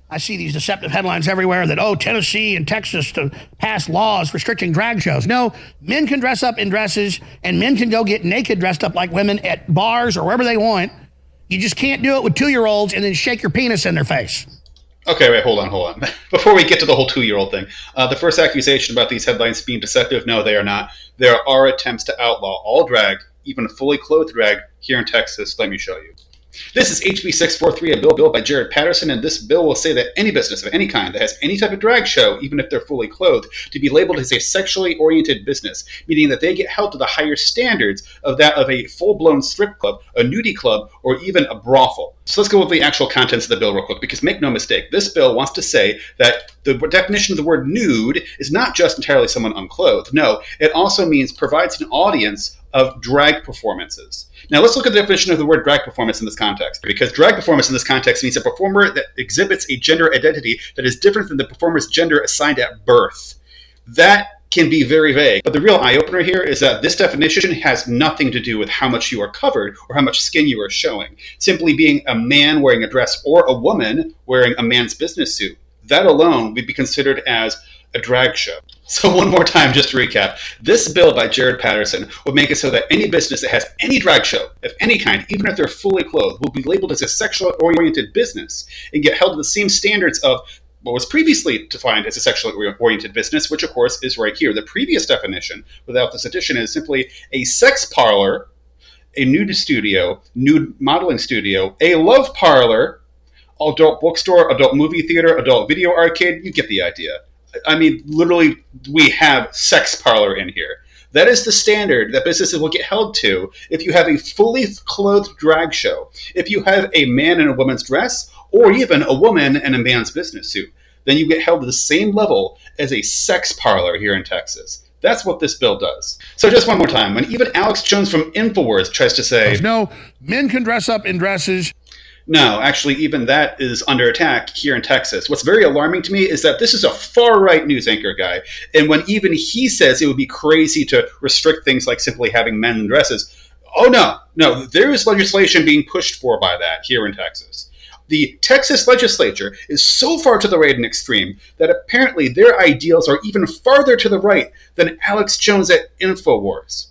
I see these deceptive headlines everywhere that, Tennessee and Texas to pass laws restricting drag shows. No, men can dress up in dresses and men can go get naked dressed up like women at bars or wherever they want. You just can't do it with 2-year-olds and then shake your penis in their face. Okay, wait, hold on. Before we get to the whole 2-year-old thing, the first accusation about these headlines being deceptive, no, they are not. There are attempts to outlaw all drag, even fully clothed drag, here in Texas. Let me show you. This is HB643, a bill by Jared Patterson, and this bill will say that any business of any kind that has any type of drag show, even if they're fully clothed, to be labeled as a sexually oriented business, meaning that they get held to the higher standards of that of a full-blown strip club, a nudie club, or even a brothel. So let's go with the actual contents of the bill real quick, because make no mistake, this bill wants to say that the definition of the word nude is not just entirely someone unclothed. No, it also means provides an audience of drag performances. Now let's look at the definition of the word drag performance in this context, because drag performance in this context means a performer that exhibits a gender identity that is different than the performer's gender assigned at birth. That can be very vague, but the real eye-opener here is that this definition has nothing to do with how much you are covered or how much skin you are showing. Simply being a man wearing a dress or a woman wearing a man's business suit, that alone would be considered as a drag show. So one more time, just to recap, this bill by Jared Patterson would make it so that any business that has any drag show of any kind, even if they're fully clothed, will be labeled as a sexually oriented business and get held to the same standards of what was previously defined as a sexually oriented business, which of course is right here. The previous definition, without this addition, is simply a sex parlor, a nude studio, nude modeling studio, a love parlor, adult bookstore, adult movie theater, adult video arcade. You get the idea. I mean, literally, we have sex parlor in here. That is the standard that businesses will get held to if you have a fully clothed drag show. If you have a man in a woman's dress, or even a woman in a man's business suit, then you get held to the same level as a sex parlor here in Texas. That's what this bill does. So just one more time, when even Alex Jones from InfoWars tries to say, no, men can dress up in dresses. No, actually, even that is under attack here in Texas. What's very alarming to me is that this is a far-right news anchor guy, and when even he says it would be crazy to restrict things like simply having men in dresses, no, there is legislation being pushed for by that here in Texas. The Texas legislature is so far to the right and extreme that apparently their ideals are even farther to the right than Alex Jones at InfoWars.